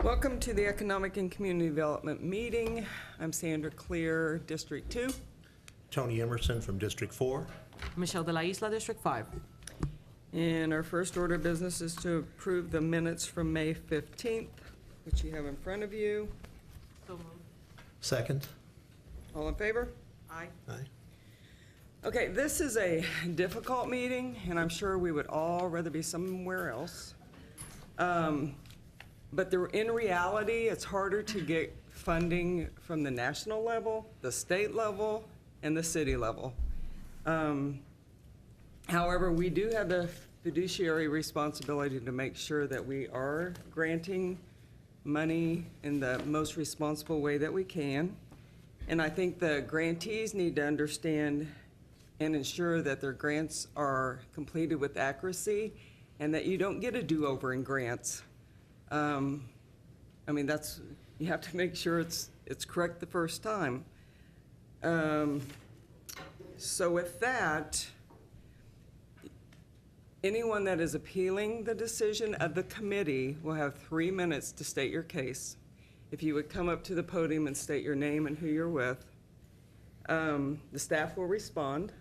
Welcome to the Economic and Community Development Meeting. I'm Sandra Clear, District 2. Tony Emerson from District 4. Michelle de la Isla, District 5. And our first order of business is to approve the minutes from May 15th, which you have in front of you. So moved. Second. All in favor? Aye. Aye. Okay, this is a difficult meeting, and I'm sure we would all rather be somewhere else. But in reality, it's harder to get funding from the national level, the state level, and the city level. However, we do have the fiduciary responsibility to make sure that we are granting money in the most responsible way that we can. And I think the grantees need to understand and ensure that their grants are completed with accuracy and that you don't get a do-over in grants. I mean, you have to make sure it's correct the first time. So with that, anyone that is appealing the decision of the committee will have 3 minutes to state your case. If you would come up to the podium and state your name and who you're with. The staff will respond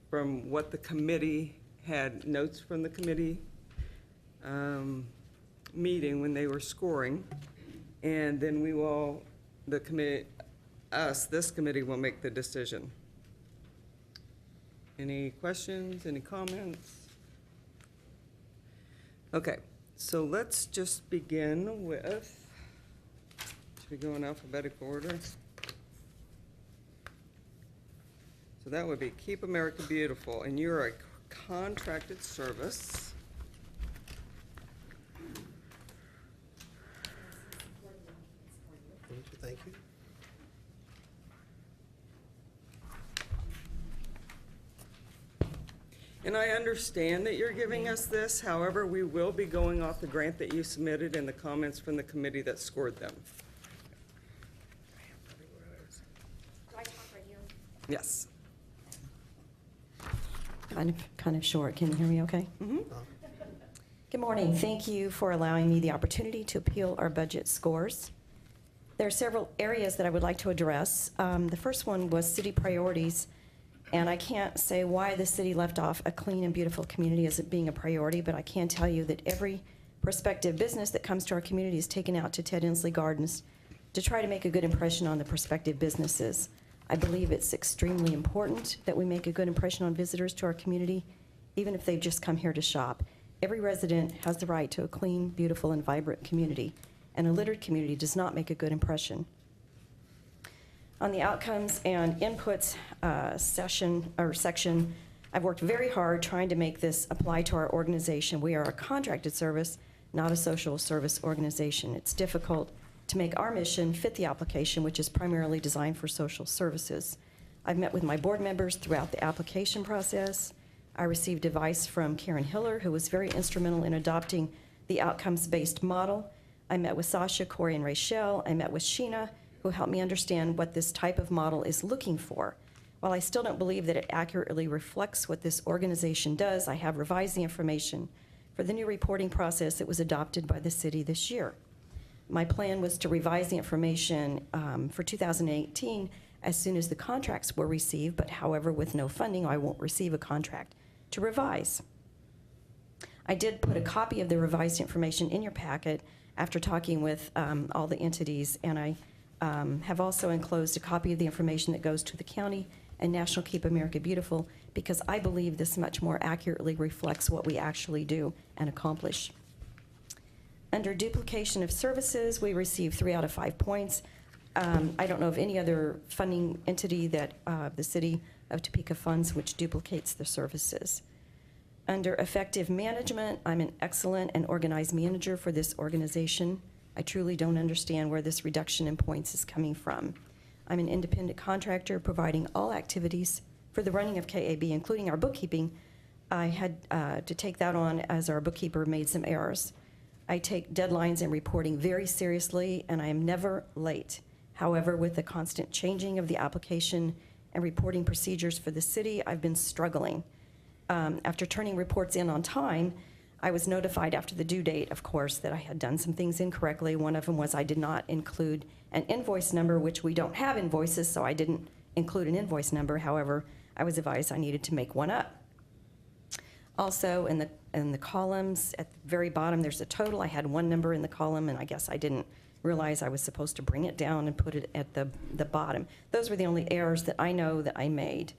from what the committee had notes from the committee meeting when they were scoring, and then we will, this committee will make the decision. Any questions, any comments? Okay, so let's just begin with, should we go in alphabetical order? So that would be Keep America Beautiful, and you're a contracted service. Thank you. And I understand that you're giving us this, however, we will be going off the grant that you submitted and the comments from the committee that scored them. Do I talk right here? Yes. Kind of short. Can you hear me okay? Mm-hmm. Good morning. Thank you for allowing me the opportunity to appeal our budget scores. There are several areas that I would like to address. The first one was city priorities, and I can't say why the city left off a clean and beautiful community as it being a priority, but I can tell you that every prospective business that comes to our community is taken out to Ted Inslee Gardens to try to make a good impression on the prospective businesses. I believe it's extremely important that we make a good impression on visitors to our community, even if they've just come here to shop. Every resident has the right to a clean, beautiful, and vibrant community, and a littered community does not make a good impression. On the outcomes and inputs section, I've worked very hard trying to make this apply to our organization. We are a contracted service, not a social service organization. It's difficult to make our mission fit the application, which is primarily designed for social services. I've met with my board members throughout the application process. I received advice from Karen Hiller, who was very instrumental in adopting the outcomes-based model. I met with Sasha, Corey, and Rachel. I met with Sheena, who helped me understand what this type of model is looking for. While I still don't believe that it accurately reflects what this organization does, I have revised the information for the new reporting process that was adopted by the city this year. My plan was to revise the information for 2018 as soon as the contracts were received, but however, with no funding, I won't receive a contract to revise. I did put a copy of the revised information in your packet after talking with all the entities, and I have also enclosed a copy of the information that goes to the county and National Keep America Beautiful, because I believe this much more accurately reflects what we actually do and accomplish. Under duplication of services, we received 3 out of 5 points. I don't know of any other funding entity that the city of Topeka funds which duplicates the services. Under effective management, I'm an excellent and organized manager for this organization. I truly don't understand where this reduction in points is coming from. I'm an independent contractor providing all activities for the running of KAB, including our bookkeeping. I had to take that on as our bookkeeper made some errors. I take deadlines and reporting very seriously, and I am never late. However, with the constant changing of the application and reporting procedures for the city, I've been struggling. After turning reports in on time, I was notified after the due date, of course, that I had done some things incorrectly. One of them was I did not include an invoice number, which we don't have invoices, so I didn't include an invoice number. However, I was advised I needed to make one up. Also, in the columns, at the very bottom, there's a total. I had one number in the column, and I guess I didn't realize I was supposed to bring it down and put it at the bottom. Those were the only errors that I know that I made.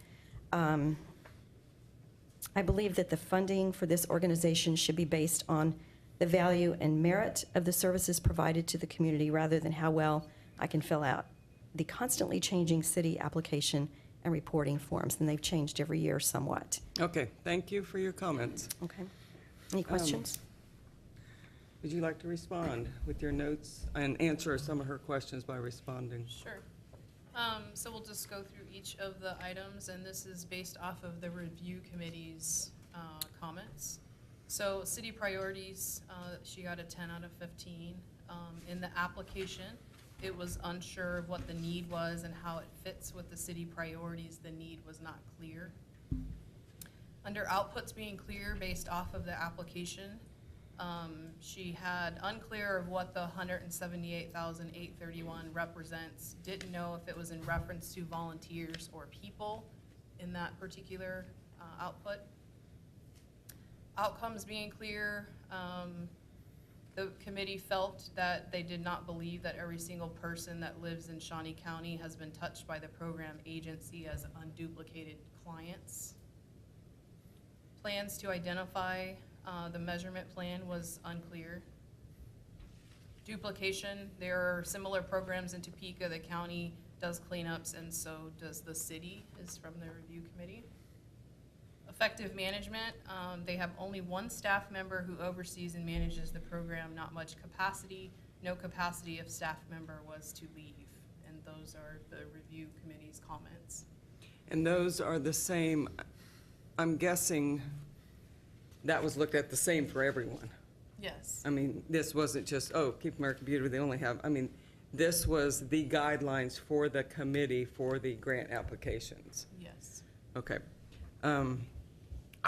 I believe that the funding for this organization should be based on the value and merit of the services provided to the community rather than how well I can fill out the constantly changing city application and reporting forms, and they've changed every year somewhat. Okay, thank you for your comments. Okay. Any questions? Would you like to respond with your notes and answer some of her questions by responding? Sure. So we'll just go through each of the items, and this is based off of the review committee's comments. So city priorities, she got a 10 out of 15. In the application, it was unsure of what the need was and how it fits with the city priorities. The need was not clear. Under outputs being clear based off of the application, she had unclear of what the 178,831 represents, didn't know if it was in reference to volunteers or people in that particular output. Outcomes being clear, the committee felt that they did not believe that every single person that lives in Shawnee County has been touched by the program agency as unduplicated clients. Plans to identify the measurement plan was unclear. Duplication, there are similar programs in Topeka. The county does cleanups, and so does the city, is from the review committee. Effective management, they have only one staff member who oversees and manages the program, not much capacity. No capacity if staff member was to leave, and those are the review committee's comments. And those are the same, I'm guessing that was looked at the same for everyone. Yes. I mean, this wasn't just, oh, Keep America Beautiful, they only have, I mean, this was the guidelines for the committee for the grant applications. Yes. Okay.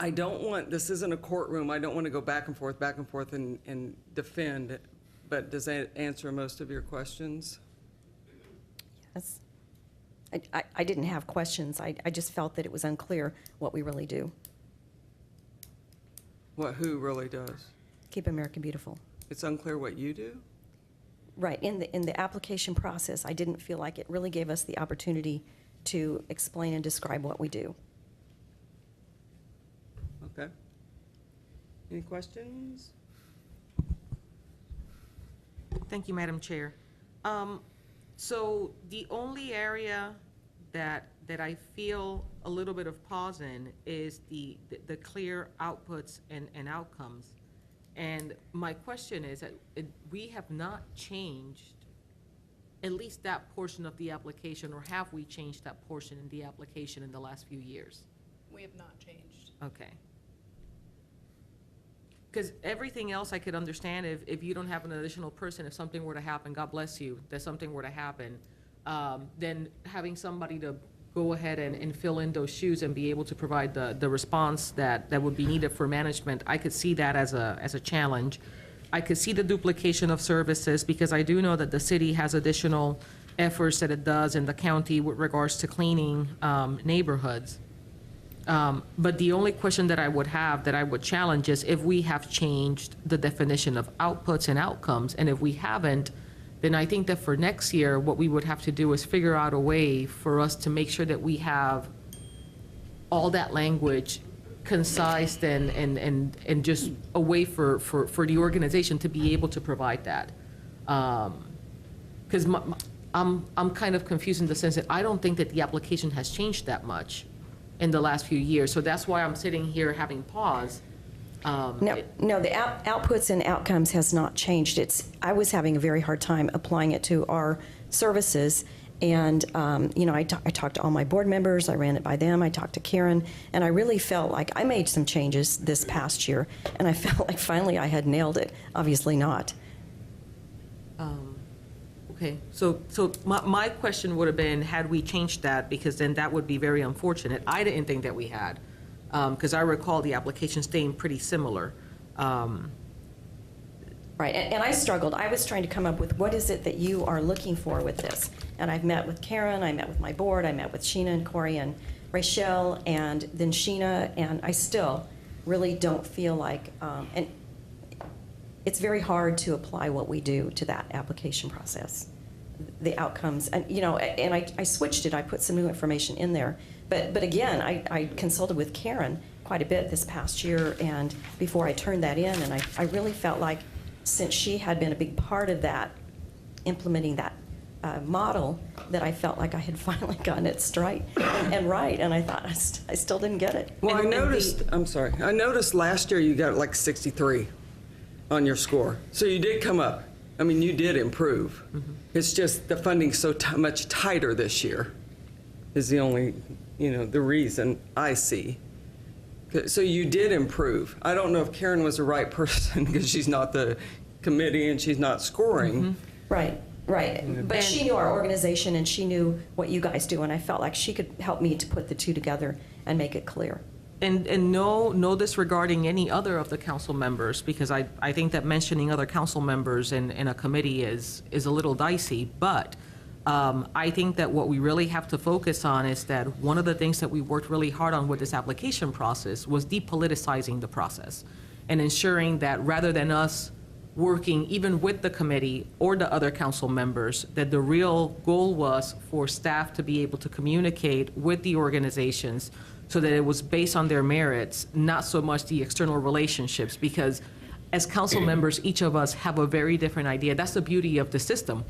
I don't want, this isn't a courtroom, I don't want to go back and forth and defend, but does that answer most of your questions? Yes. I didn't have questions. I just felt that it was unclear what we really do. Who really does? Keep America Beautiful. It's unclear what you do? Right, in the application process, I didn't feel like it really gave us the opportunity to explain and describe what we do. Okay. Any questions? Thank you, Madam Chair. So the only area that I feel a little bit of pause in is the clear outputs and outcomes. And my question is that we have not changed at least that portion of the application, or have we changed that portion in the application in the last few years? We have not changed. Okay. Because everything else I could understand if you don't have an additional person, if something were to happen, God bless you, that something were to happen, then having somebody to go ahead and fill in those shoes and be able to provide the response that would be needed for management, I could see that as a challenge. I could see the duplication of services, because I do know that the city has additional efforts that it does in the county with regards to cleaning neighborhoods. But the only question that I would have, that I would challenge, is if we have changed the definition of outputs and outcomes, and if we haven't, then I think that for next year, what we would have to do is figure out a way for us to make sure that we have all that language concise and just a way for the organization to be able to provide that. Because I'm kind of confused in the sense that I don't think that the application has changed that much in the last few years. So that's why I'm sitting here having pause. No, the outputs and outcomes has not changed. I was having a very hard time applying it to our services. And, I talked to all my board members, I ran it by them, I talked to Karen, and I really felt like I made some changes this past year, and I felt like finally I had nailed it. Obviously not. Okay, so my question would have been, had we changed that, because then that would be very unfortunate. I didn't think that we had, because I recall the application staying pretty similar. Right, and I struggled. I was trying to come up with what is it that you are looking for with this? And I've met with Karen, I met with my board, I met with Sheena and Corey and Rachel, and then Sheena, and I still really don't feel like, and it's very hard to apply what we do to that application process, the outcomes. And, you know, and I switched it, I put some new information in there. But again, I consulted with Karen quite a bit this past year, and before I turned that in, and I really felt like, since she had been a big part of that, implementing that model, that I felt like I had finally gotten it straight and right, and I thought I still didn't get it. Well, I noticed, I'm sorry, I noticed last year you got like 63 on your score. So you did come up. I mean, you did improve. It's just the funding's so much tighter this year is the only, you know, the reason I see. So you did improve. I don't know if Karen was the right person because she's not the committee and she's not scoring. Right. But she knew our organization and she knew what you guys do, and I felt like she could help me to put the two together and make it clear. And no disregarding any other of the council members, because I think that mentioning other council members in a committee is a little dicey, but I think that what we really have to focus on is that one of the things that we worked really hard on with this application process was depoliticizing the process and ensuring that rather than us working even with the committee or the other council members, that the real goal was for staff to be able to communicate with the organizations so that it was based on their merits, not so much the external relationships, because as council members, each of us have a very different idea. That's the beauty of the system.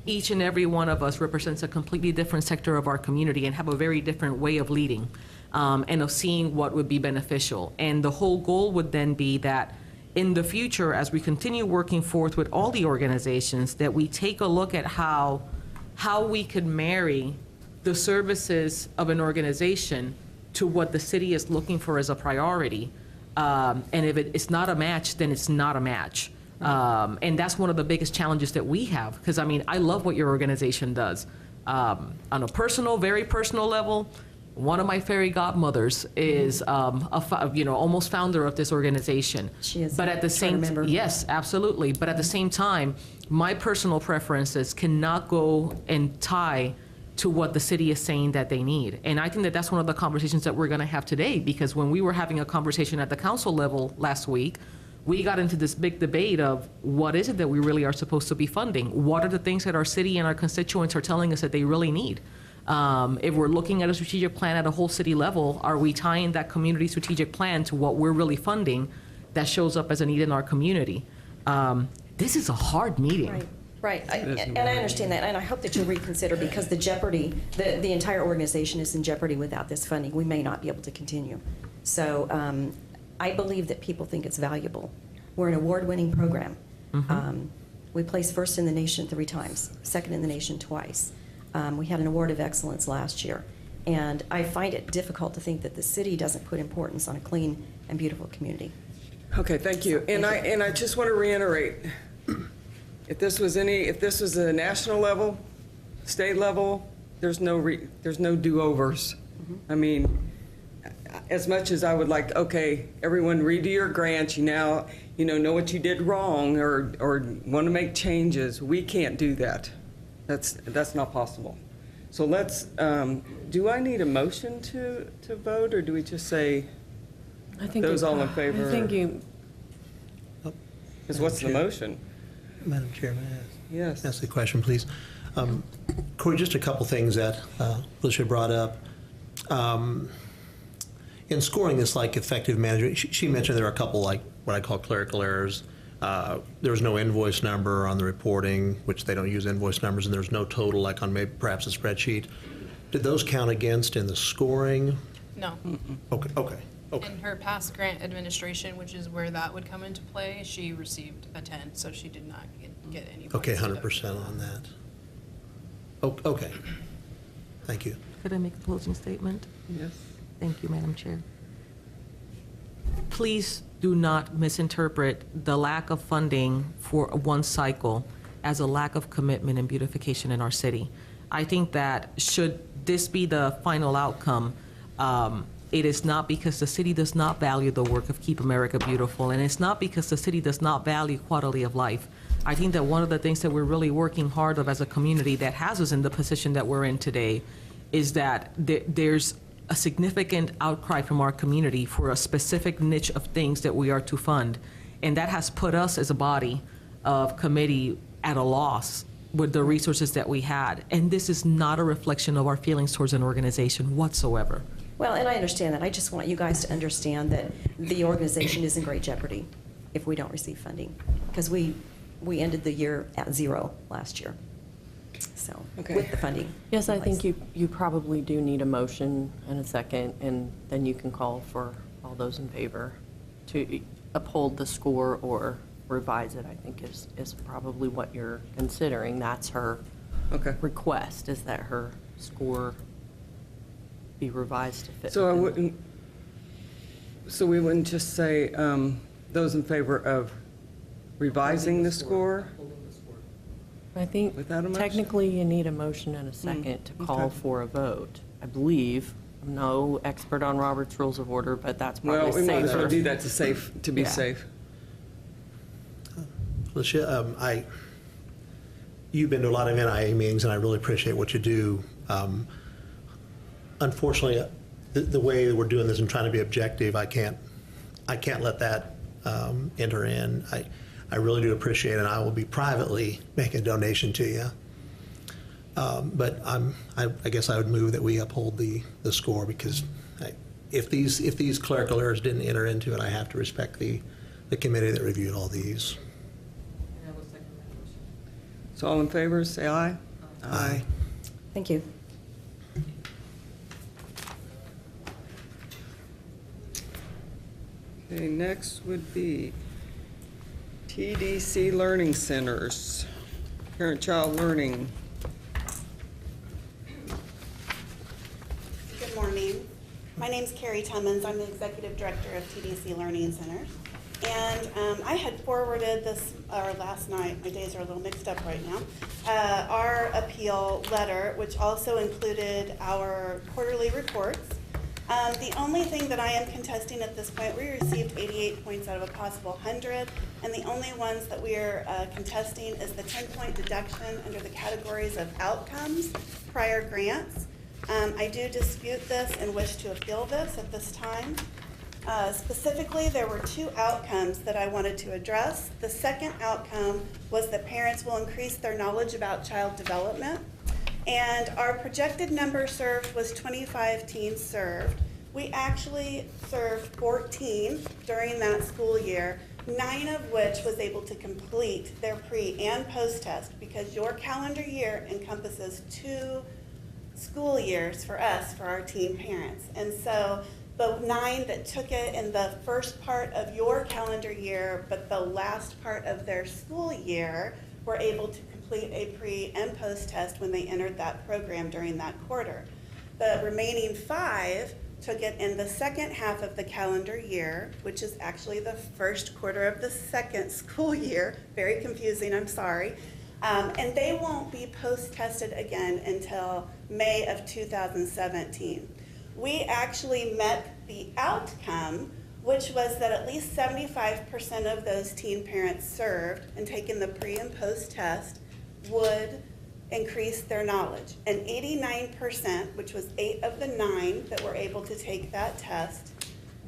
Each and every one of us represents a completely different sector of our community and have a very different way of leading and of seeing what would be beneficial. And the whole goal would then be that in the future, as we continue working forth with all the organizations, that we take a look at how we could marry the services of an organization to what the city is looking for as a priority. And if it's not a match, then it's not a match. And that's one of the biggest challenges that we have, because I mean, I love what your organization does. On a personal, very personal level, one of my fairy godmothers is almost founder of this organization. She is. But at the same member. yes, absolutely. But at the same time, my personal preferences cannot go and tie to what the city is saying that they need. And I think that that's one of the conversations that we're going to have today, because when we were having a conversation at the council level last week, we got into this big debate of what is it that we really are supposed to be funding? What are the things that our city and our constituents are telling us that they really need? If we're looking at a strategic plan at a whole city level, are we tying that community strategic plan to what we're really funding that shows up as a need in our community? This is a hard meeting. Right, and I understand that, and I hope that you'll reconsider, because the jeopardy, the entire organization is in jeopardy without this funding. We may not be able to continue. So I believe that people think it's valuable. We're an award-winning program. We placed first in the nation 3 times, second in the nation twice. We had an award of excellence last year. And I find it difficult to think that the city doesn't put importance on a clean and beautiful community. Okay, thank you. And I just want to reiterate, if this was a national level, state level, there's no do-overs. I mean, as much as I would like, okay, everyone redo your grants, you now, know what you did wrong or want to make changes, we can't do that. That's not possible. So let's, do I need a motion to vote, or do we just say those all in favor? I think you, Because what's the motion? Madam Chair, may I Yes. ask the question, please? Corey, just a couple things that Felicia brought up. In scoring this, like effective management, she mentioned there are a couple, like what I call clerical errors. There was no invoice number on the reporting, which they don't use invoice numbers, and there's no total like on maybe perhaps a spreadsheet. Did those count against in the scoring? No. Okay. In her past grant administration, which is where that would come into play, she received a 10, so she did not get any points. Okay, 100% deducted. on that. Okay. Thank you. Could I make a closing statement? Yes. Thank you, Madam Chair. Please do not misinterpret the lack of funding for one cycle as a lack of commitment and beautification in our city. I think that should this be the final outcome, it is not because the city does not value the work of Keep America Beautiful, and it's not because the city does not value quality of life. I think that one of the things that we're really working hard of as a community that has us in the position that we're in today is that there's a significant outcry from our community for a specific niche of things that we are to fund. And that has put us as a body of committee at a loss with the resources that we had. And this is not a reflection of our feelings towards an organization whatsoever. Well, and I understand that. I just want you guys to understand that the organization is in great jeopardy if we don't receive funding, because we ended the year at 0 last year. So, Okay. with the funding. Yes, I in place. think you probably do need a motion and a second, and then you can call for all those in favor to uphold the score or revise it, I think is probably what you're considering. That's her Okay. request, is that her score be revised to fit. So within- we wouldn't just say, those in favor of revising the score? I think Without a motion? technically you need a motion and a second to call okay. for a vote. I believe, I'm no expert on Robert's Rules of Order, but that's Well, probably we might as well safer. do that to be Yeah. safe. Alicia, you've been to a lot of NIA meetings, and I really appreciate what you do. Unfortunately, the way that we're doing this and trying to be objective, I can't let that enter in. I really do appreciate it, and I will be privately making a donation to you. But I guess I would move that we uphold the score, because if these clerical errors didn't enter into it, I have to respect the committee that reviewed all these. So all in favor, say aye. Aye. Thank you. Okay, next would be TDC Learning Centers, Parent-Child Learning. Good morning. My name's Carrie Tummons. I'm the Executive Director of TDC Learning Centers. And I had forwarded this, or last night, my days are a little mixed up right now, our appeal letter, which also included our quarterly reports. The only thing that I am contesting at this point, we received 88 points out of a possible 100, and the only ones that we are contesting is the 10-point deduction under the categories of outcomes, prior grants. I do dispute this and wish to appeal this at this time. Specifically, there were 2 outcomes that I wanted to address. The second outcome was that parents will increase their knowledge about child development. And our projected number served was 25 teens served. We actually served 14 during that school year, 9 of which was able to complete their pre and post test, because your calendar year encompasses 2 school years for us, for our teen parents. And so the 9 that took it in the first part of your calendar year, but the last part of their school year, were able to complete a pre and post test when they entered that program during that quarter. The remaining 5 took it in the second half of the calendar year, which is actually the first quarter of the second school year. Very confusing, I'm sorry. And they won't be post-tested again until May of 2017. We actually met the outcome, which was that at least 75% of those teen parents served and taken the pre and post test would increase their knowledge. And 89%, which was 8 of the 9 that were able to take that test,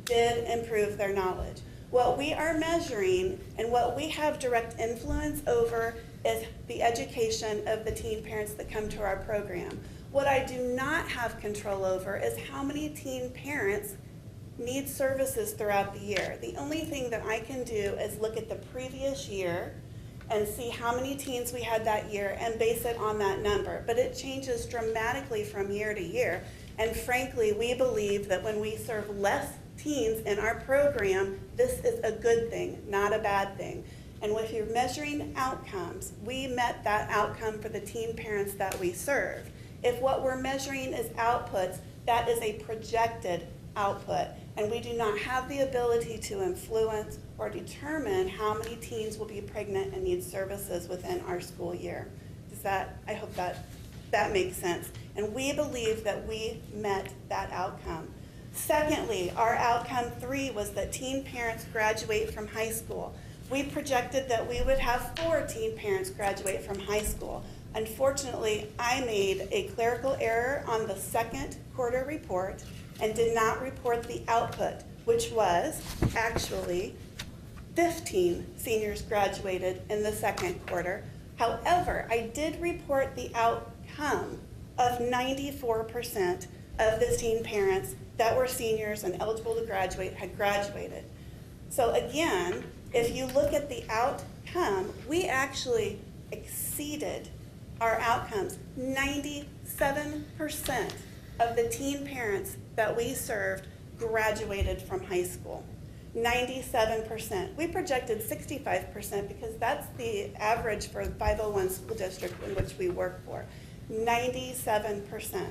did improve their knowledge. What we are measuring and what we have direct influence over is the education of the teen parents that come to our program. What I do not have control over is how many teen parents need services throughout the year. The only thing that I can do is look at the previous year and see how many teens we had that year and base it on that number. But it changes dramatically from year to year. And frankly, we believe that when we serve less teens in our program, this is a good thing, not a bad thing. And if you're measuring outcomes, we met that outcome for the teen parents that we serve. If what we're measuring is outputs, that is a projected output. And we do not have the ability to influence or determine how many teens will be pregnant and need services within our school year. I hope that makes sense. And we believe that we met that outcome. Secondly, our outcome 3 was that teen parents graduate from high school. We projected that we would have 4 teen parents graduate from high school. Unfortunately, I made a clerical error on the second quarter report and did not report the output, which was actually 15 seniors graduated in the second quarter. However, I did report the outcome of 94% of the teen parents that were seniors and eligible to graduate had graduated. So again, if you look at the outcome, we actually exceeded our outcomes. 97% of the teen parents that we served graduated from high school. 97%. We projected 65% because that's the average for the 501 school district in which we work for. 97%.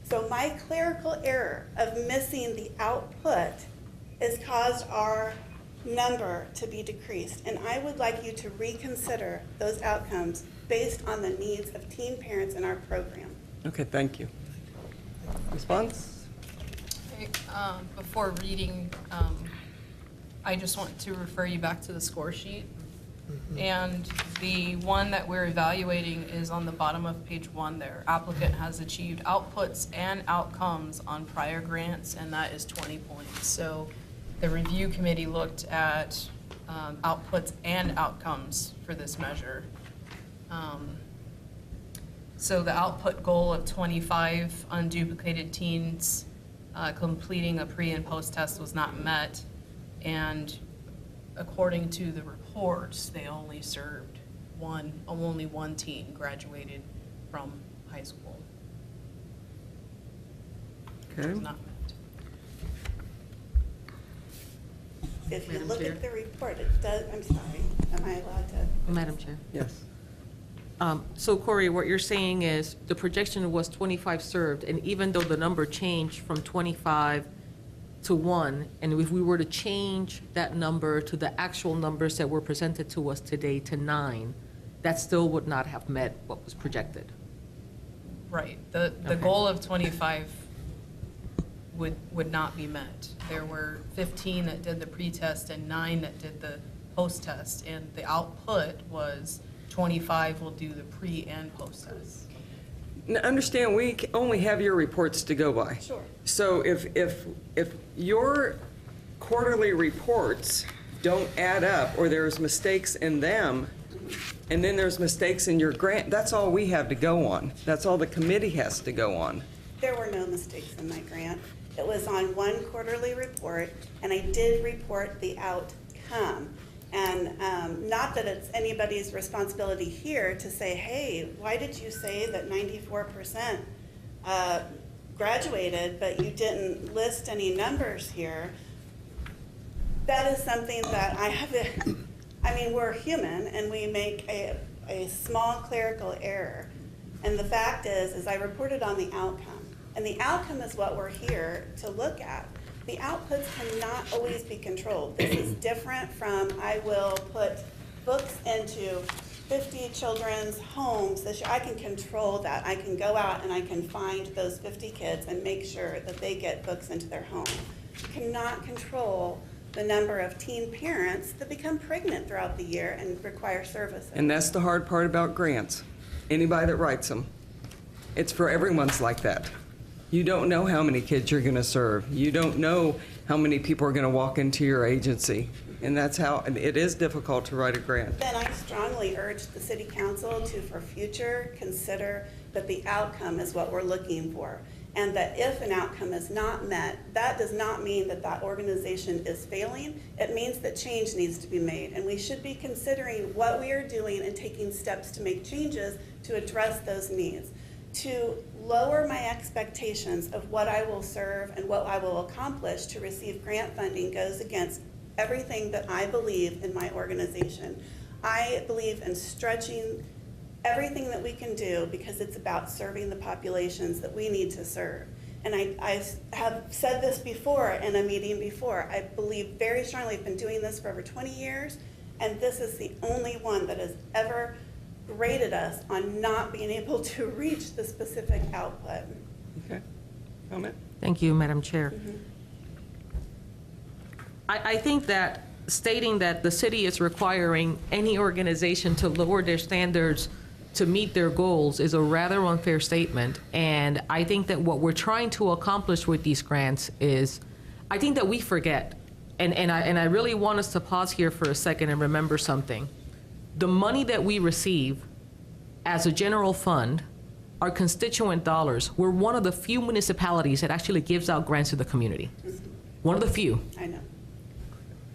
So my clerical error of missing the output has caused our number to be decreased. And I would like you to reconsider those outcomes based on the needs of teen parents in our program. Okay, thank you. Response? Okay, before reading, I just want to refer you back to the score sheet. And the one that we're evaluating is on the bottom of page 1 there. Applicant has achieved outputs and outcomes on prior grants, and that is 20 points. So the review committee looked at outputs and outcomes for this measure. So the output goal of 25 unduplicated teens completing a pre and post test was not met. And according to the reports, they only served only one teen graduated from high school. Okay. It was not met. If you Madam look Chair? at the report, it does, I'm sorry, am I allowed to? Madam Chair. Yes. So Corey, what you're saying is the projection was 25 served, and even though the number changed from 25 to 1, and if we were to change that number to the actual numbers that were presented to us today to 9, that still would not have met what was projected. Right, the Okay. goal of 25 would not be met. There were 15 that did the pre-test and 9 that did the post-test, and the output was 25 will do the pre and post-test. Now, understand, we only have your reports to go by. Sure. So if your quarterly reports don't add up, or there's mistakes in them, and then there's mistakes in your grant, that's all we have to go on. That's all the committee has to go on. There were no mistakes in my grant. It was on one quarterly report, and I did report the outcome. And not that it's anybody's responsibility here to say, hey, why did you say that 94% graduated, but you didn't list any numbers here? That is something that I have to, I mean, we're human, and we make a small clerical error. And the fact is I reported on the outcome. And the outcome is what we're here to look at. The outputs cannot always be controlled. This is different from I will put books into 50 children's homes this year. I can control that. I can go out and I can find those 50 kids and make sure that they get books into their home. You cannot control the number of teen parents that become pregnant throughout the year and require services. And that's the hard part about grants. Anybody that writes them, it's for everyone's like that. You don't know how many kids you're going to serve. You don't know how many people are going to walk into your agency. And that's how, it is difficult to write a grant. Then I strongly urge the city council to, for future, consider that the outcome is what we're looking for. And that if an outcome is not met, that does not mean that that organization is failing. It means that change needs to be made. And we should be considering what we are doing and taking steps to make changes to address those needs. To lower my expectations of what I will serve and what I will accomplish to receive grant funding goes against everything that I believe in my organization. I believe in stretching everything that we can do because it's about serving the populations that we need to serve. And I have said this before in a meeting before. I believe very strongly, I've been doing this for over 20 years, and this is the only one that has ever graded us on not being able to reach the specific output. Okay. Comment? Thank you, Madam Chair. I think that stating that the city is requiring any organization to lower their standards to meet their goals is a rather unfair statement. And I think that what we're trying to accomplish with these grants is, I think that we forget, and I really want us to pause here for a second and remember something. The money that we receive as a general fund, our constituent dollars, we're one of the few municipalities that actually gives out grants to the community. One of the few. I know.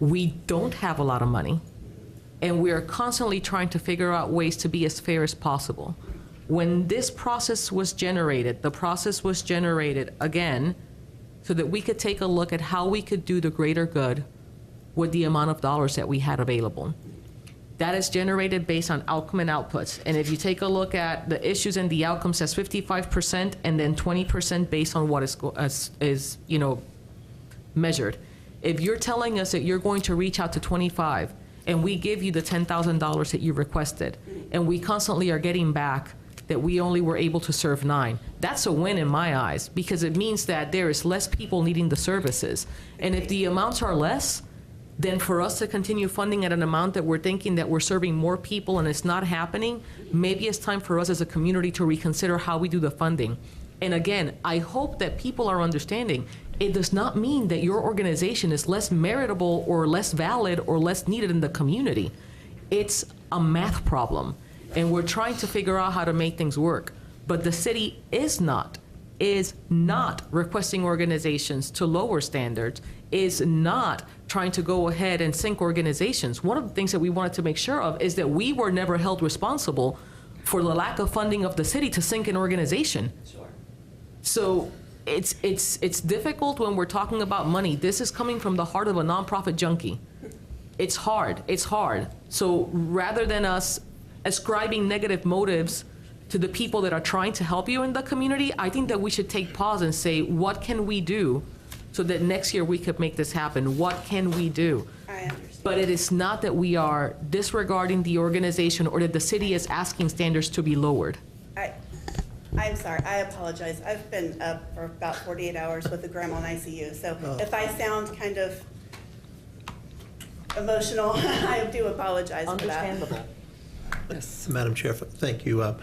We don't have a lot of money, and we are constantly trying to figure out ways to be as fair as possible. When this process was generated, the process was generated, again, so that we could take a look at how we could do the greater good with the amount of dollars that we had available. That is generated based on outcome and outputs. And if you take a look at the issues and the outcomes, that's 55% and then 20% based on what is measured. If you're telling us that you're going to reach out to 25 and we give you the $10,000 that you requested, and we constantly are getting back that we only were able to serve 9, that's a win in my eyes, because it means that there is less people needing the services. And if the amounts are less, then for us to continue funding at an amount that we're thinking that we're serving more people and it's not happening, maybe it's time for us as a community to reconsider how we do the funding. And again, I hope that people are understanding, it does not mean that your organization is less meritable or less valid or less needed in the community. It's a math problem, and we're trying to figure out how to make things work. But the city is not requesting organizations to lower standards, is not trying to go ahead and sink organizations. One of the things that we wanted to make sure of is that we were never held responsible for the lack of funding of the city to sink an organization. Sure. So it's difficult when we're talking about money. This is coming from the heart of a nonprofit junkie. It's hard. So rather than us ascribing negative motives to the people that are trying to help you in the community, I think that we should take pause and say, what can we do so that next year we could make this happen? What can we do? I understand. But it is not that we are disregarding the organization or that the city is asking standards to be lowered. I'm sorry, I apologize. I've been up for about 48 hours with the grandma in ICU, so if I sound kind of emotional, I do apologize for that. Understandable. Yes. Madam Chair, thank you.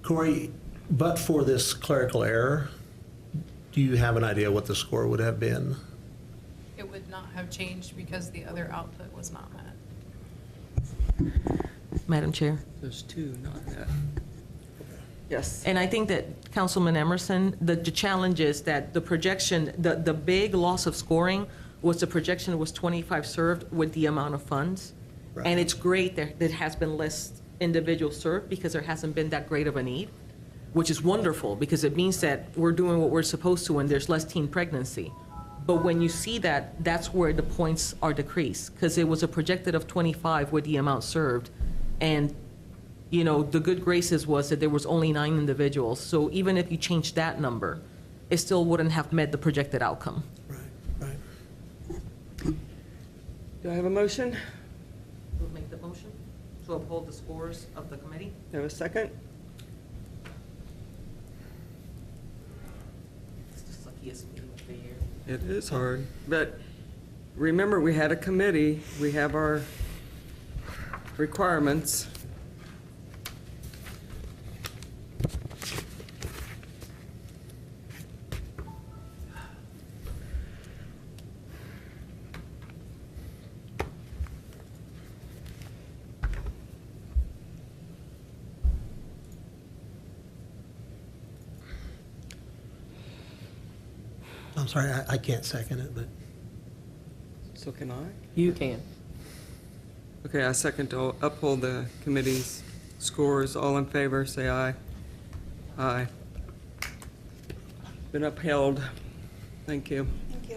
Corey, but for this clerical error, do you have an idea what the score would have been? It would not have changed because the other output was not met. Madam Chair. There's 2, not that. Yes. And I think that Councilman Emerson, the challenge is that the projection, the big loss of scoring was the projection was 25 served with the amount of funds. Right. And it's great that there has been less individuals served because there hasn't been that great of a need, which is wonderful because it means that we're doing what we're supposed to and there's less teen pregnancy. But when you see that, that's where the points are decreased because it was a projected of 25 with the amount served. And the good graces was that there was only 9 individuals. So even if you change that number, it still wouldn't have met the projected outcome. Right. Do I have a motion? We'll make the motion to uphold the scores of the committee. Do I have a second? It's the suckiest meeting of the year. It is hard, but remember, we had a committee, we have our requirements. I'm sorry, I can't second it, but So can I? You can. Okay, I second to uphold the committee's scores. All in favor, say aye. Aye. Been upheld. Thank you. Thank you.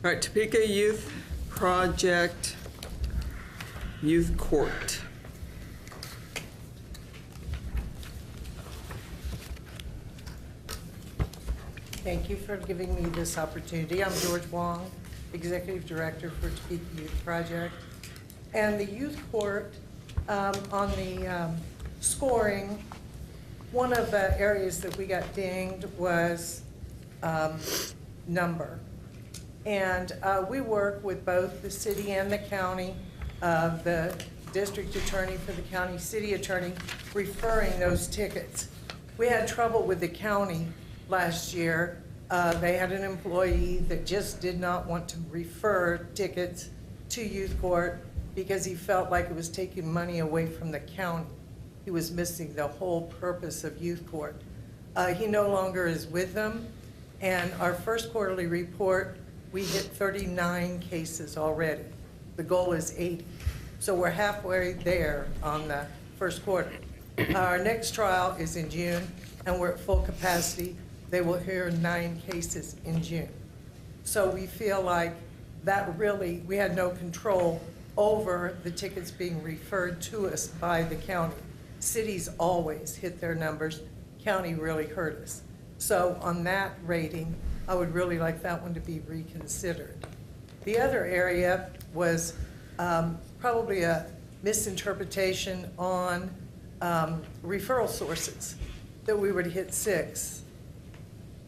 All right, Topeka Youth Project, Youth Court. Thank you for giving me this opportunity. I'm George Wong, Executive Director for Topeka Youth Project. And the youth court, on the scoring, one of the areas that we got dinged was number. And we work with both the city and the county, the district attorney for the county, city attorney, referring those tickets. We had trouble with the county last year. They had an employee that just did not want to refer tickets to youth court because he felt like it was taking money away from the county. He was missing the whole purpose of youth court. He no longer is with them, and our first quarterly report, we hit 39 cases already. The goal is 80. So we're halfway there on the first quarter. Our next trial is in June, and we're at full capacity. They will hear 9 cases in June. So we feel like that really, we had no control over the tickets being referred to us by the county. Cities always hit their numbers. County really hurt us. So on that rating, I would really like that one to be reconsidered. The other area was probably a misinterpretation on referral sources, that we would hit 6.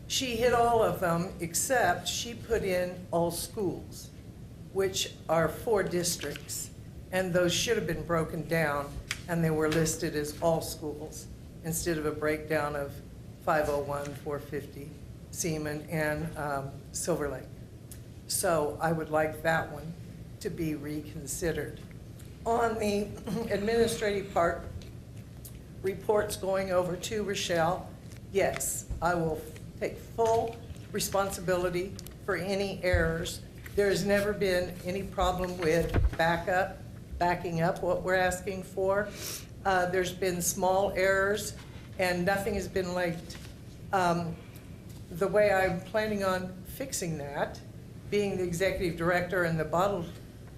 She hit all of them, except she put in all schools, which are 4 districts, and those should have been broken down, and they were listed as all schools instead of a breakdown of 501, 450, Seaman, and Silver Lake. So I would like that one to be reconsidered. On the administrative part, reports going over to Rochelle, yes, I will take full responsibility for any errors. There's never been any problem with backing up what we're asking for. There's been small errors and nothing has been late. The way I'm planning on fixing that, being the executive director and the bottle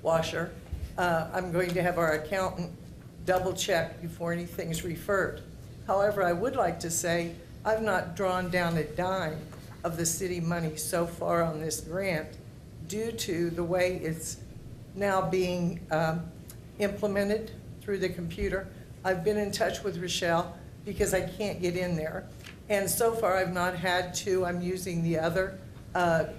washer, I'm going to have our accountant double check before anything's referred. However, I would like to say I've not drawn down a dime of the city money so far on this grant due to the way it's now being implemented through the computer. I've been in touch with Rochelle because I can't get in there. And so far I've not had to. I'm using the other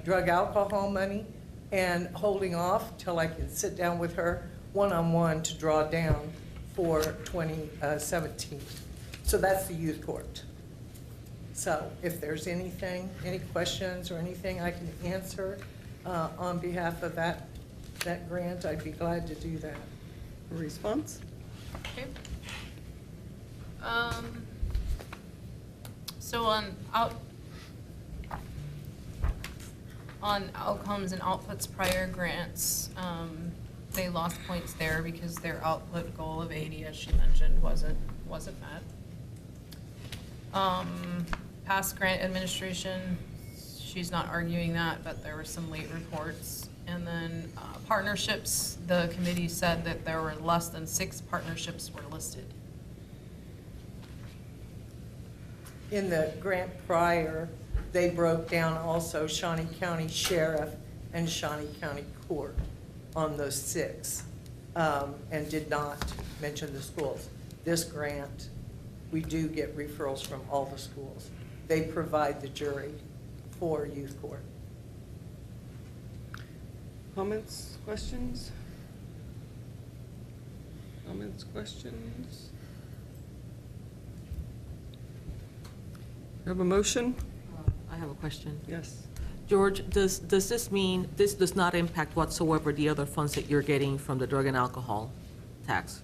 drug alcohol money and holding off till I can sit down with her one-on-one to draw down for 2017. So that's the youth court. So if there's anything, any questions or anything I can answer on behalf of that grant, I'd be glad to do that. Response? Okay. So on outcomes and outputs prior grants, they lost points there because their output goal of 80, as she mentioned, wasn't met. Past grant administration, she's not arguing that, but there were some late reports. And then partnerships, the committee said that there were less than 6 partnerships were listed. In the grant prior, they broke down also Shawnee County Sheriff and Shawnee County Court on those 6, and did not mention the schools. This grant, we do get referrals from all the schools. They provide the jury for youth court. Comments, questions? Comments, questions? You have a motion? I have a question. Yes. George, does this mean this does not impact whatsoever the other funds that you're getting from the drug and alcohol tax?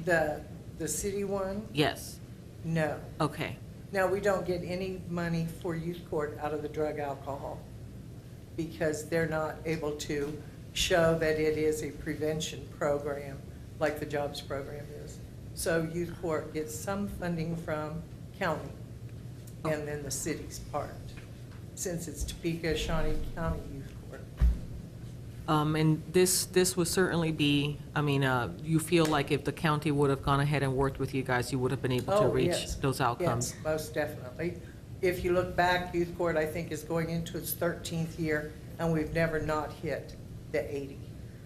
The city one, Yes. no. Okay. Now, we don't get any money for youth court out of the drug alcohol because they're not able to show that it is a prevention program like the jobs program is. So youth court gets some funding from county and then the city's part, since it's Topeka, Shawnee County Youth Court. And this would certainly be, I mean, you feel like if the county would have gone ahead and worked with you guys, you would have been able to Oh, reach yes. those outcomes? Yes, most definitely. If you look back, youth court, I think, is going into its 13th year, and we've never not hit the 80.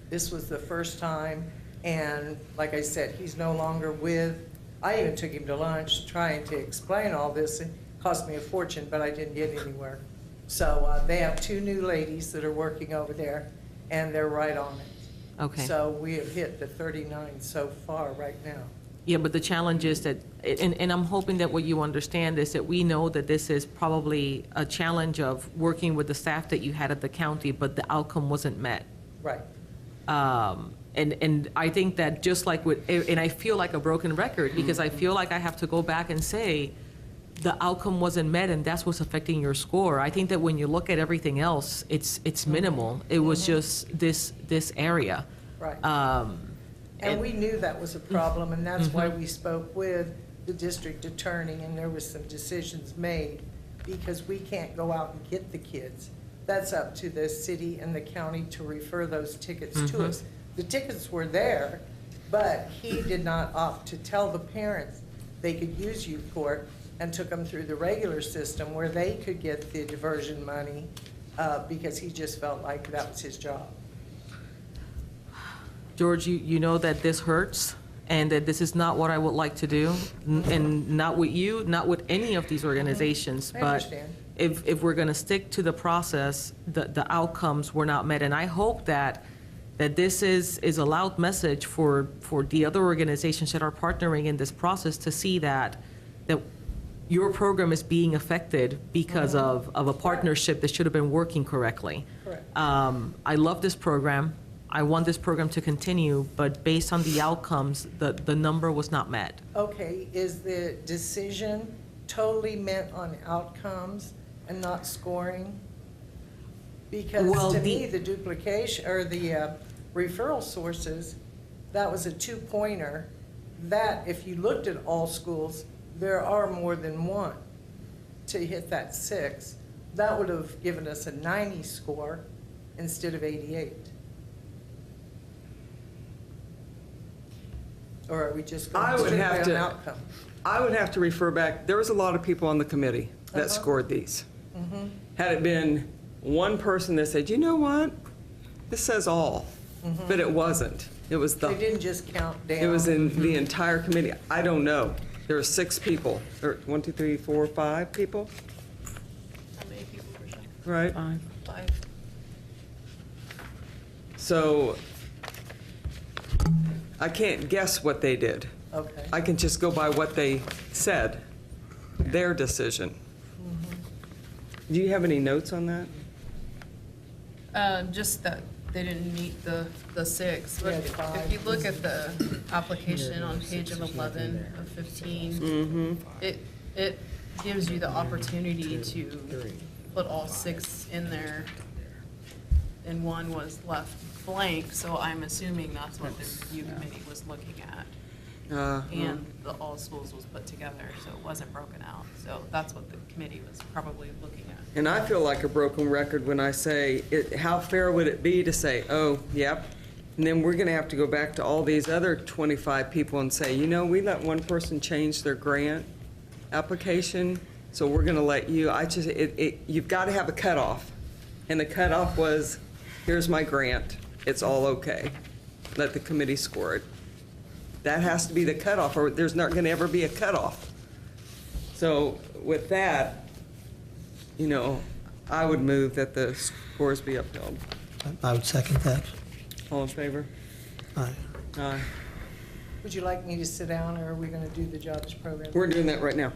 This was the first time, and like I said, he's no longer with, I even took him to lunch trying to explain all this. It cost me a fortune, but I didn't get anywhere. So they have 2 new ladies that are working over there, and they're right on it. Okay. So we have hit the 39 so far right now. Yeah, but the challenge is that, and I'm hoping that what you understand is that we know that this is probably a challenge of working with the staff that you had at the county, but the outcome wasn't met. Right. And I think that just like with, and I feel like a broken record, because I feel like I have to go back and say, the outcome wasn't met, and that's what's affecting your score. I think that when you look at everything else, it's minimal. It was just this area. Right. And- And we knew that was a problem, and that's why we spoke with the district attorney, and there was some decisions made, because we can't go out and get the kids. That's up to the city and the county to refer those tickets to us. The tickets were there, but he did not opt to tell the parents they could use youth court, and took them through the regular system where they could get the diversion money, because he just felt like that was his job. George, you know that this hurts, and that this is not what I would like to do, and not with you, not with any of these organizations. I But understand. if we're going to stick to the process, the outcomes were not met. And I hope that this is a loud message for the other organizations that are partnering in this process to see that your program is being affected because of a partnership that should have been working correctly. Correct. I love this program. I want this program to continue, but based on the outcomes, the number was not met. Okay, is the decision totally meant on outcomes and not scoring? Because Well, to the- me, the duplication, or the referral sources, that was a 2-pointer. That, if you looked at all schools, there are more than one to hit that 6. That would have given us a 90 score instead of 88. Or are we just I going would strictly have on to- outcome? I would have to refer back, there was a lot of people on the committee that scored these. Had it been one person that said, you know what, this says all, but it wasn't. It was They the, didn't just count down. it was in the entire committee. I don't know. There were 6 people, or 1, 2, 3, 4, 5 people, How many people were shown? right? 5. So I can't guess what they did. Okay. I can just go by what they said, their decision. Do you have any notes on that? Just that they didn't meet the 6. But Yeah, if 5. you look at the application on page of 11 of 15, it gives you the opportunity to put all 6 in there, and 1 was left blank, so I'm assuming that's what the review committee was looking at. And the all schools was put together, so it wasn't broken out. So that's what the committee was probably looking at. And I feel like a broken record when I say, how fair would it be to say, oh, yep, and then we're going to have to go back to all these other 25 people and say, you know, we let one person change their grant application, so we're going to let you, you've got to have a cutoff. And the cutoff was, here's my grant, it's all okay. Let the committee score it. That has to be the cutoff, or there's not going to ever be a cutoff. So with that, you know, I would move that the scores be upheld. I would second that. All in favor? Aye. Aye. Would you like me to sit down, or are we going to do the jobs program? We're doing that right now.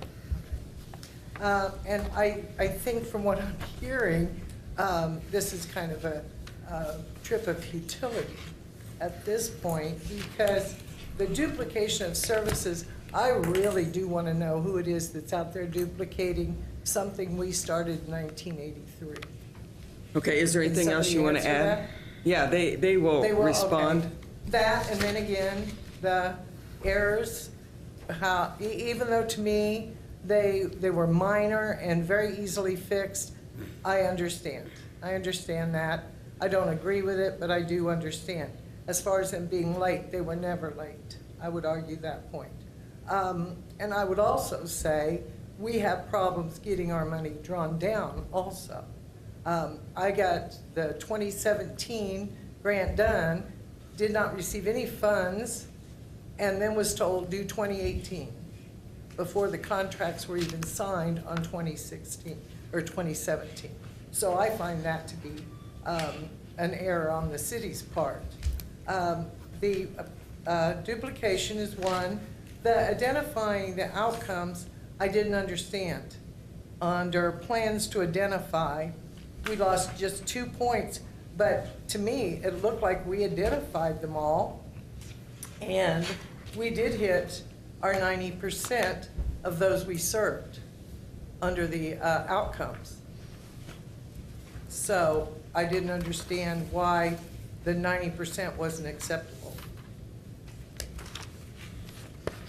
And I think from what I'm hearing, this is kind of a trip of futility at this point, because the duplication of services, I really do want to know who it is that's out there duplicating something we started in 1983. Okay, is there anything Can else you want to somebody answer add? that? Yeah, they will They will, respond. okay. That, and then again, the errors, how, even though to me, they were minor and very easily fixed, I understand. I understand that. I don't agree with it, but I do understand. As far as them being late, they were never late. I would argue that point. And I would also say, we have problems getting our money drawn down also. I got the 2017 grant done, did not receive any funds, and then was told due 2018, before the contracts were even signed on 2016, or 2017. So I find that to be an error on the city's part. The duplication is one. The identifying the outcomes, I didn't understand. Under plans to identify, we lost just 2 points, but to me, it looked like we identified them all, and we did hit our 90% of those we served under the outcomes. So I didn't understand why the 90% wasn't acceptable.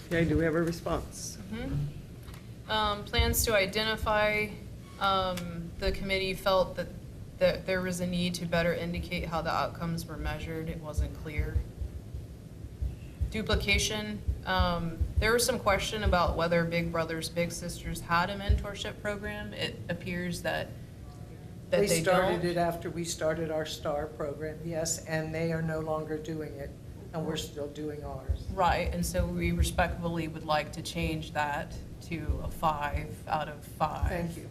Okay, do we have a response? Plans to identify, the committee felt that there was a need to better indicate how the outcomes were measured. It wasn't clear. Duplication, there was some question about whether Big Brothers Big Sisters had a mentorship program. It appears that They they started don't. it after we started our STAR program, yes, and they are no longer doing it, and we're still doing ours. Right, and so we respectfully would like to change that to a 5 out of 5. Thank you.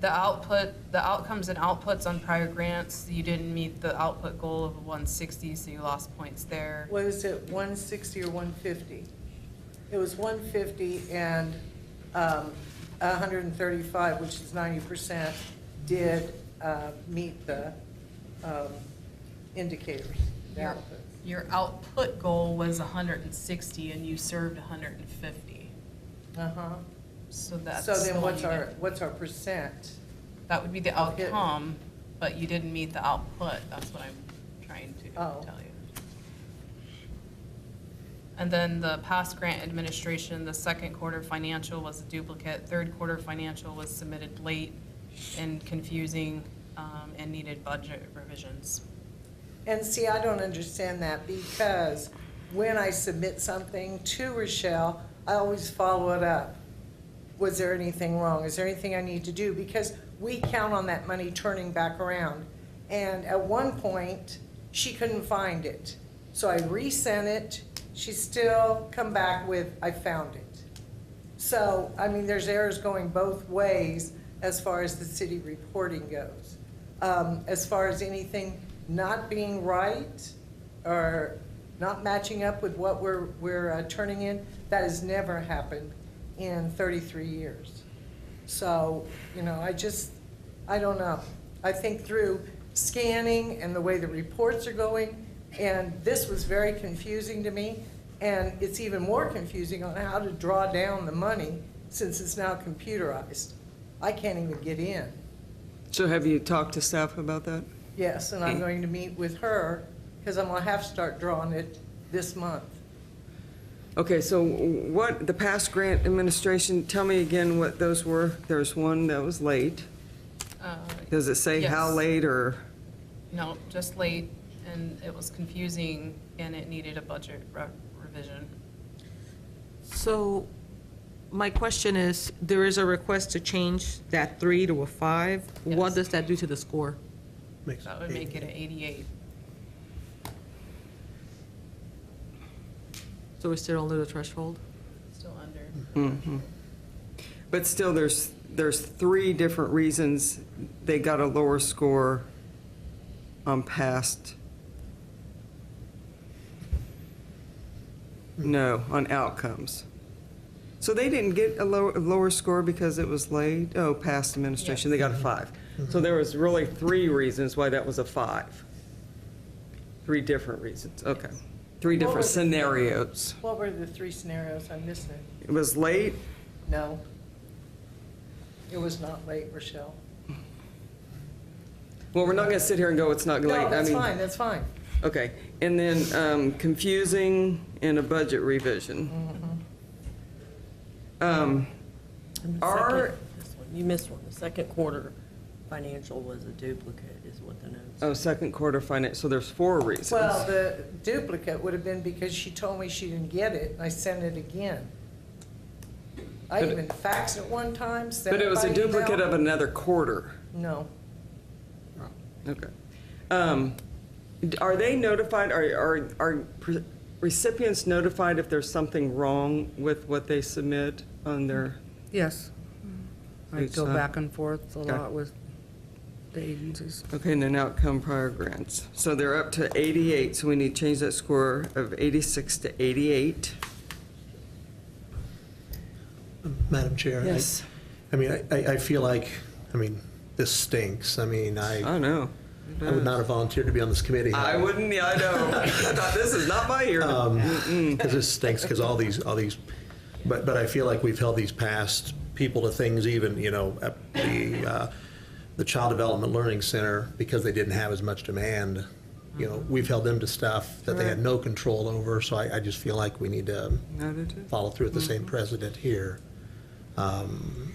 The outcomes and outputs on prior grants, you didn't meet the output goal of 160, so you lost points there. Was it 160 or 150? It was 150 and 135, which is 90%, did meet the indicators, the Your- outputs. Your output goal was 160 and you served 150. Uh-huh. So that's. So then the one what's our percent? That would be the Okay. outcome, but you didn't meet the output. That's what I'm trying to Oh. tell you. And then the past grant administration, the second quarter financial was a duplicate. Third quarter financial was submitted late and confusing, and needed budget revisions. And see, I don't understand that, because when I submit something to Rochelle, I always follow it up. Was there anything wrong? Is there anything I need to do? Because we count on that money turning back around. And at one point, she couldn't find it. So I resent it. She still come back with, I found it. So, I mean, there's errors going both ways as far as the city reporting goes. As far as anything not being right or not matching up with what we're turning in, that has never happened in 33 years. So, you know, I don't know. I think through scanning and the way the reports are going, and this was very confusing to me, and it's even more confusing on how to draw down the money since it's now computerized. I can't even get in. So have you talked to staff about that? Yes, and I'm going to meet with her, because I'm gonna have to start drawing it this month. Okay, so what, the past grant administration, tell me again what those were. There's one that was late. Does it say how Yes. late or? No, just late, and it was confusing, and it needed a budget revision. So my question is, there is a request to change that 3 to a 5. What Yes. does that do to the score? Makes That would make it an 88. So we're still under the threshold? Still under. Mhm. But still, there's 3 different reasons they got a lower score on past. No, on outcomes. So they didn't get a lower score because it was late? Oh, past administration, they got a 5. So there was really 3 reasons why that was a 5. 3 different reasons, okay. 3 What different was- scenarios. What were the 3 scenarios? I'm missing it. It was late, No. It was not late, Rochelle. well, we're not gonna sit here and go, it's not late. No, I that's mean, fine, that's fine. Okay, and then confusing and a budget revision. And the Are- second- this one, you missed one. The second quarter financial was a duplicate, is what the notes. Oh, second quarter finance, so there's 4 reasons. Well, the duplicate would have been because she told me she didn't get it, and I sent it again. I But- even faxed it one time, sent But it was a by duplicate email. of another quarter. No. Okay. Are they notified, are recipients notified if there's something wrong with what they submit on their? Yes. I Each go time. back and forth a Okay. lot with the agencies. Okay, and then outcome prior grants. So they're up to 88, so we need to change that score of 86 to 88. Madam Chair? Yes. I mean, I feel like, this stinks. I mean, I know. I would not have volunteered to be on this committee. I wouldn't, I know. I thought this is not my year. Because this stinks, because all these, but I feel like we've held these past people to things, even, at the Child Development Learning Center, because they didn't have as much demand. We've held them to stuff that they had no control over, so I just feel like we need to I do too. follow through with the same precedent here.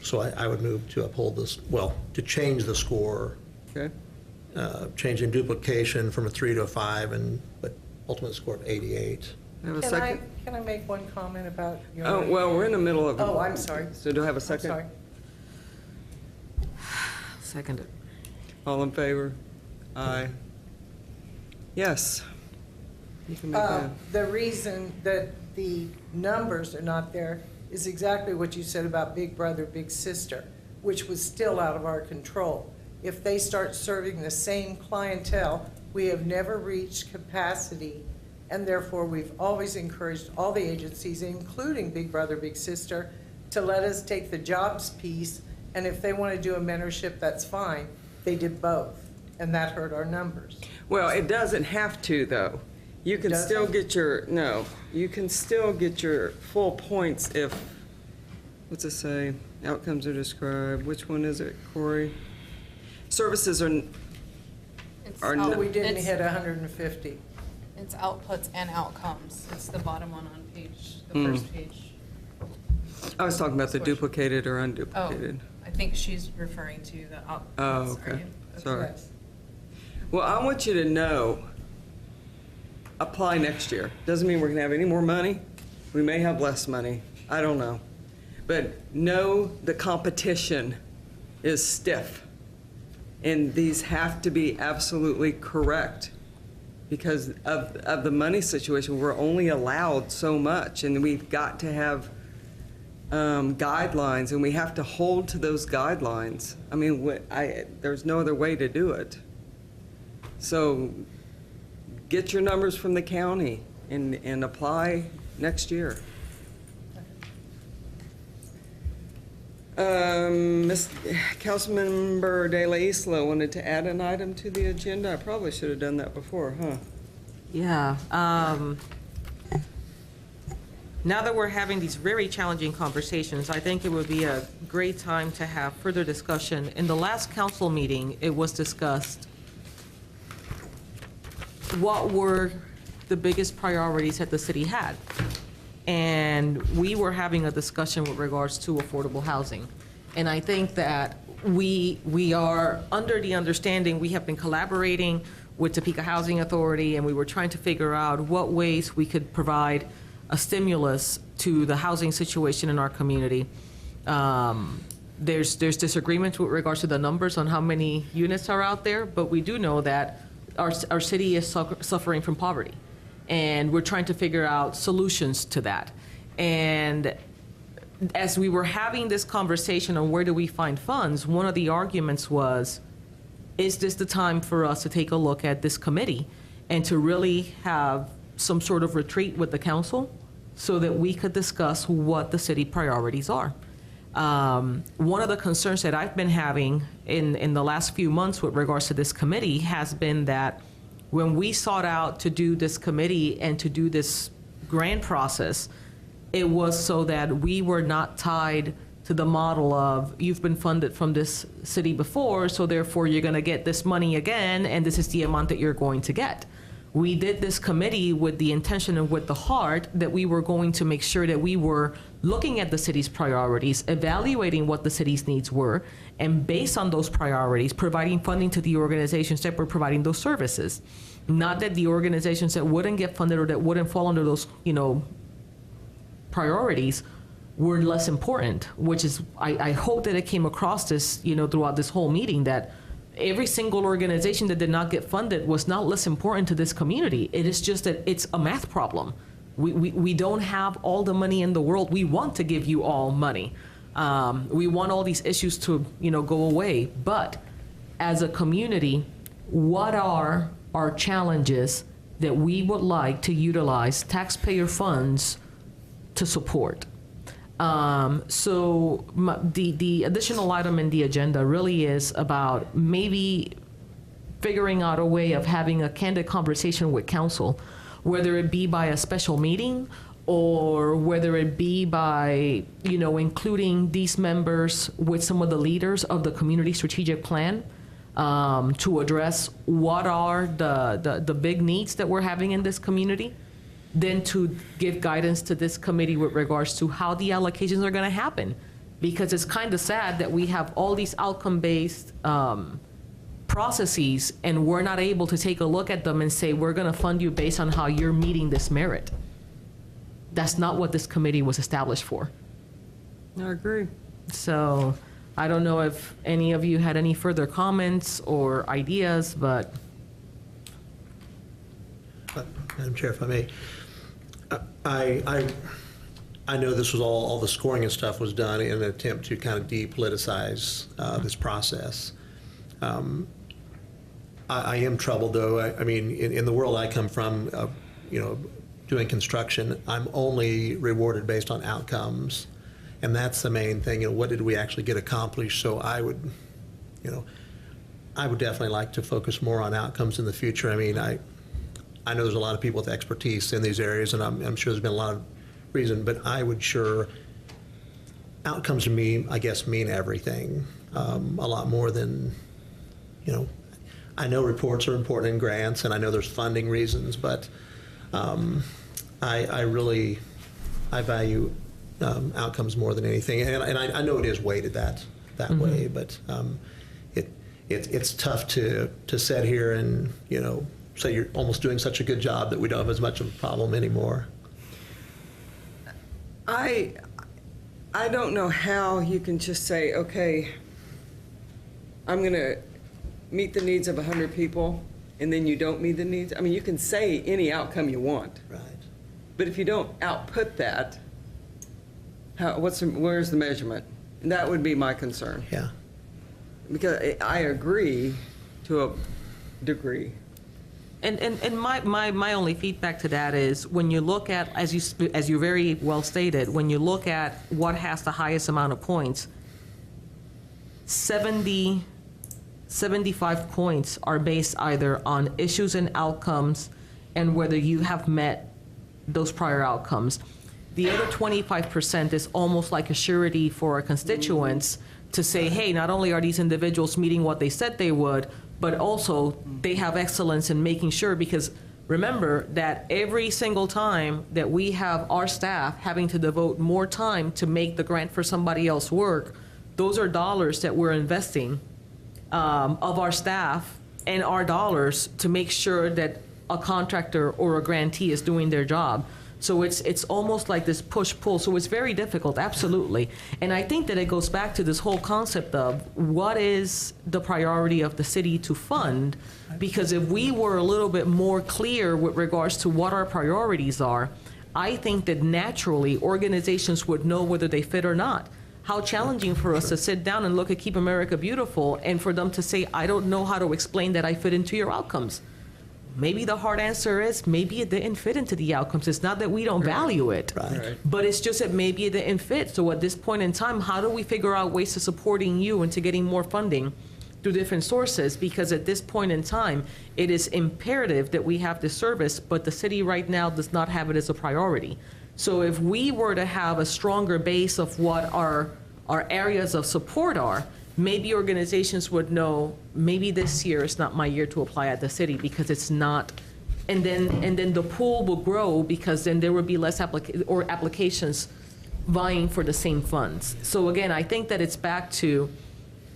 So I would move to uphold this, to change the score, Okay. changing duplication from a 3 to a 5, but ultimate score of 88. I have a Can I, second? can I make one comment about your? Oh, well, we're in the middle of. Oh, I'm sorry. So do I have a I'm second? sorry. Seconded. All in favor? Aye. Yes. You can make that. The reason that the numbers are not there is exactly what you said about big brother, big sister, which was still out of our control. If they start serving the same clientele, we have never reached capacity, and therefore we've always encouraged all the agencies, including big brother, big sister, to let us take the jobs piece, and if they want to do a mentorship, that's fine. They did both, and that hurt our numbers. Well, it doesn't have to, though. You can Doesn't? still get your, no, you can still get your full points if, what's it say? Outcomes are described. Which one is it, Corey? Services are, It's Or Oh, no. we didn't it's- hit 150. It's outputs and outcomes. It's the bottom one on the Mm. first page. I was talking about the Switch. duplicated or Oh, unduplicated. I think she's referring to the outputs. Oh, are okay. you? Sorry. Yes. Well, I want you to know, apply next year. Doesn't mean we're gonna have any more money. We may have less money. I don't know. But know the competition is stiff. And these have to be absolutely correct. Because of the money situation, we're only allowed so much, and we've got to have guidelines, and we have to hold to those guidelines. I mean, there's no other way to do it. So get your numbers from the county and apply next year. Councilmember De La Isla wanted to add an item to the agenda. I probably should have done that before, huh? Yeah. Now that we're having these very challenging conversations, I think it would be a great time to have further discussion. In the last council meeting, it was discussed what were the biggest priorities that the city had. And we were having a discussion with regards to affordable housing. And I think that we are under the understanding, we have been collaborating with Topeka Housing Authority, and we were trying to figure out what ways we could provide a stimulus to the housing situation in our community. There's disagreements with regards to the numbers on how many units are out there, but we do know that our city is suffering from poverty. And we're trying to figure out solutions to that. And as we were having this conversation on where do we find funds, one of the arguments was, is this the time for us to take a look at this committee and to really have some sort of retreat with the council so that we could discuss what the city priorities are? One of the concerns that I've been having in the last few months with regards to this committee has been that when we sought out to do this committee and to do this grant process, it was so that we were not tied to the model of, you've been funded from this city before, so therefore you're gonna get this money again, and this is the amount that you're going to get. We did this committee with the intention and with the heart that we were going to make sure that we were looking at the city's priorities, evaluating what the city's needs were, and based on those priorities, providing funding to the organizations that were providing those services. Not that the organizations that wouldn't get funded or that wouldn't fall under those, priorities were less important, which is, I hope that it came across this, throughout this whole meeting, that every single organization that did not get funded was not less important to this community. It is just that it's a math problem. We don't have all the money in the world. We want to give you all money, We want all these issues to, go away. But as a community, what are our challenges that we would like to utilize taxpayer funds to support? So the additional item in the agenda really is about maybe figuring out a way of having a candid conversation with council, whether it be by a special meeting or whether it be by, including these members with some of the leaders of the community strategic plan, to address what are the big needs that we're having in this community, then to give guidance to this committee with regards to how the allocations are going to happen. Because it's kind of sad that we have all these outcome-based processes and we're not able to take a look at them and say, we're going to fund you based on how you're meeting this merit. That's not what this committee was established for. I agree. So I don't know if any of you had any further comments or ideas, but. Madam Chair, if I may, I know this was all the scoring and stuff was done in an attempt to kind of depoliticize this process. I am troubled, though. I mean, in the world I come from, doing construction, I'm only rewarded based on outcomes, and that's the main thing. What did we actually get accomplished? So I would definitely like to focus more on outcomes in the future. I mean, I know there's a lot of people with expertise in these areas, and I'm sure there's been a lot of reason, but I would sure, outcomes to me, I guess, mean everything, a lot more than, I know reports are important in grants, and I know there's funding reasons, but I value outcomes more than anything, and I know it is weighted that way, but it's tough to sit here and say you're almost doing such a good job that we don't have as much of a problem anymore. I don't know how you can just say, okay, I'm going to meet the needs of 100 people, and then you don't meet the needs. I mean, you can say any outcome you want. Right. But if you don't output that, where's the measurement? And that would be my concern. Yeah. Because I agree to a degree. And my only feedback to that is when you look at, as you very well stated, when you look at what has the highest amount of points, 75 points are based either on issues and outcomes and whether you have met those prior outcomes. The other 25% is almost like a surety for our constituents to say, hey, not only are these individuals meeting what they said they would, but also they have excellence in making sure, because remember that every single time that we have our staff having to devote more time to make the grant for somebody else work, those are dollars that we're investing of our staff and our dollars to make sure that a contractor or a grantee is doing their job. So it's almost like this push-pull. So it's very difficult, absolutely. And I think that it goes back to this whole concept of what is the priority of the city to fund? Because if we were a little bit more clear with regards to what our priorities are, I think that naturally organizations would know whether they fit or not. How challenging for us to sit down and look at Keep America Beautiful and for them to say, I don't know how to explain that I fit into your outcomes. Maybe the hard answer is maybe it didn't fit into the outcomes. It's not that we don't value it, Right. but it's just that maybe it didn't fit. So at this point in time, how do we figure out ways to supporting you and to getting more funding through different sources? Because at this point in time, it is imperative that we have this service, but the city right now does not have it as a priority. So if we were to have a stronger base of what our areas of support are, maybe organizations would know, maybe this year is not my year to apply at the city because it's not, and then the pool will grow because then there will be less applications vying for the same funds. So again, I think that it's back to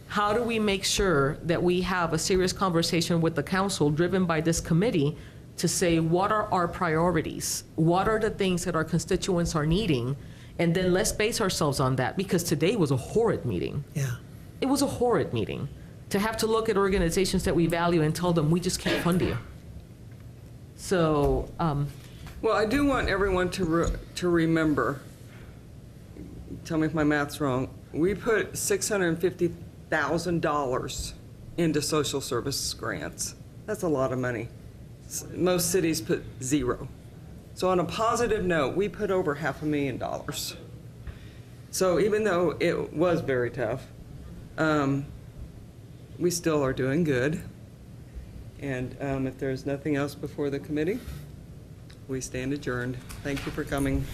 how do we make sure that we have a serious conversation with the council driven by this committee to say, what are our priorities? What are the things that our constituents are needing? And then let's base ourselves on that, because today was a horrid meeting. Yeah. It was a horrid meeting to have to look at organizations that we value and tell them, we just can't fund you. So, Well, I do want everyone to remember tell me if my math's wrong, we put $650,000 into social service grants. That's a lot of money. Most cities put zero. So on a positive note, we put over $500,000. So even though it was very tough, we still are doing good. And if there's nothing else before the committee, we stand adjourned. Thank you for coming.